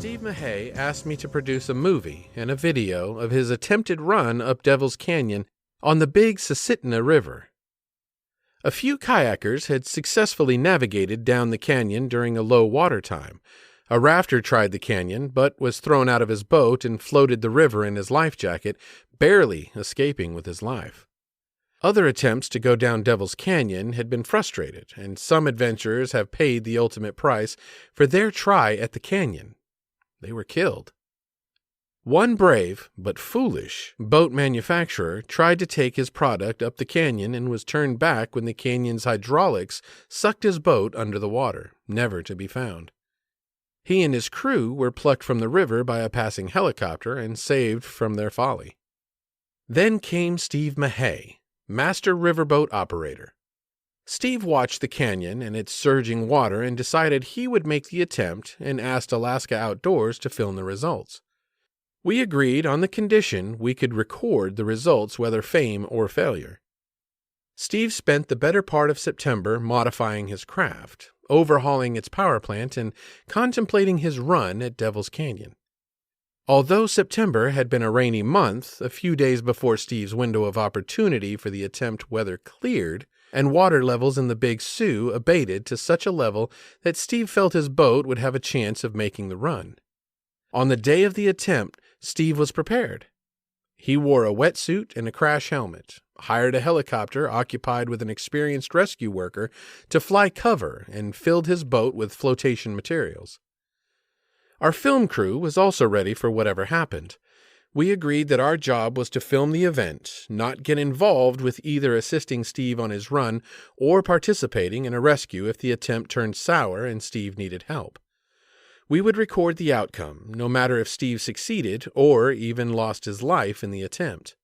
Steve Mahay asked me to produce a movie and a video of his attempted run up Devil's Canyon on the Big Susitna River. A few kayakers had successfully navigated down the canyon during a low water time. A rafter tried the canyon, but was thrown out of his boat and floated the river in his life jacket, barely escaping with his life. Other attempts to go down Devil's Canyon had been frustrated, and some adventurers have paid the ultimate price for their try at the canyon. They were killed. One brave, but foolish, boat manufacturer tried to take his product up the canyon and was turned back when the canyon's hydraulics sucked his boat under the water, never to be found. He and his crew were plucked from the river by a passing helicopter and saved from their folly. Then came Steve Mahay, master riverboat operator. Steve watched the canyon and its surging water and decided he would make the attempt and asked Alaska Outdoors to film the results. We agreed on the condition we could record the results whether fame or failure. Steve spent the better part of September modifying his craft, overhauling its power plant, and contemplating his run at Devil's Canyon. Although September had been a rainy month, a few days before Steve's window of opportunity for the attempt weather cleared, and water levels in the Big Sioux abated to such a level that Steve felt his boat would have a chance of making the run. On the day of the attempt, Steve was prepared. He wore a wetsuit and a crash helmet, hired a helicopter occupied with an experienced rescue worker to fly cover, and filled his boat with flotation materials. Our film crew was also ready for whatever happened. We agreed that our job was to film the event, not get involved with either assisting Steve on his run or participating in a rescue if the attempt turned sour and Steve needed help. We would record the outcome, no matter if Steve succeeded or even lost his life in the attempt.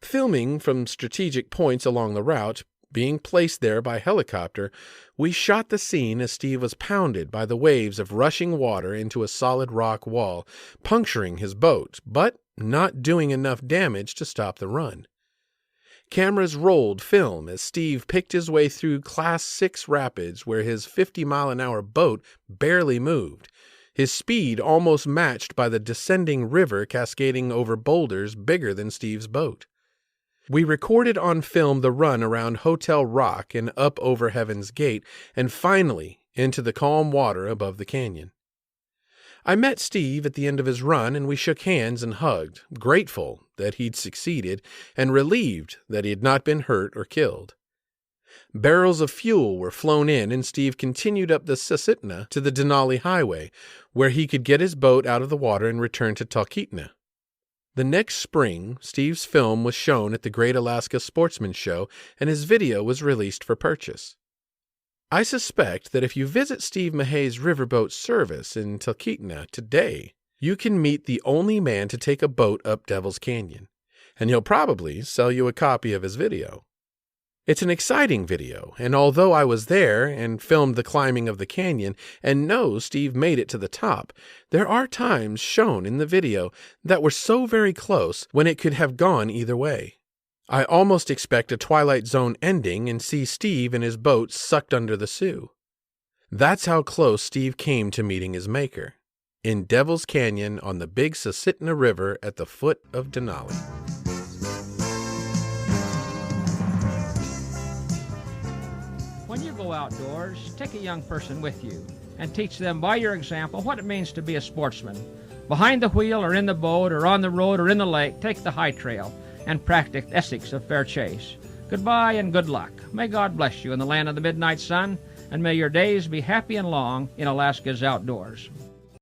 Filming from strategic points along the route, being placed there by helicopter, we shot the scene as Steve was pounded by the waves of rushing water into a solid rock wall, puncturing his boat, but not doing enough damage to stop the run. Cameras rolled film as Steve picked his way through Class 6 rapids where his 50-mile-an-hour boat barely moved, his speed almost matched by the descending river cascading over boulders bigger than Steve's boat. We recorded on film the run around Hotel Rock and up over Heaven's Gate, and finally into the calm water above the canyon. I met Steve at the end of his run, and we shook hands and hugged, grateful that he'd succeeded and relieved that he had not been hurt or killed. Barrels of fuel were flown in, and Steve continued up the Susitna to the Denali Highway, where he could get his boat out of the water and return to Talkeetna. The next spring, Steve's film was shown at the Great Alaska Sportsman Show, and his video was released for purchase. I suspect that if you visit Steve Mahay's riverboat service in Talkeetna today, you can meet the only man to take a boat up Devil's Canyon, and he'll probably sell you a copy of his video. It's an exciting video, and although I was there and filmed the climbing of the canyon and know Steve made it to the top, there are times shown in the video that were so very close when it could have gone either way. I almost expect a Twilight Zone ending and see Steve and his boat sucked under the Sioux. That's how close Steve came to meeting his maker, in Devil's Canyon on the Big Susitna River at the foot of Denali. When you go outdoors, take a young person with you and teach them by your example what it means to be a sportsman. Behind the wheel or in the boat or on the road or in the lake, take the high trail and practice ethics of fair chase. Goodbye and good luck. May God bless you in the land of the midnight sun, and may your days be happy and long in Alaska's outdoors.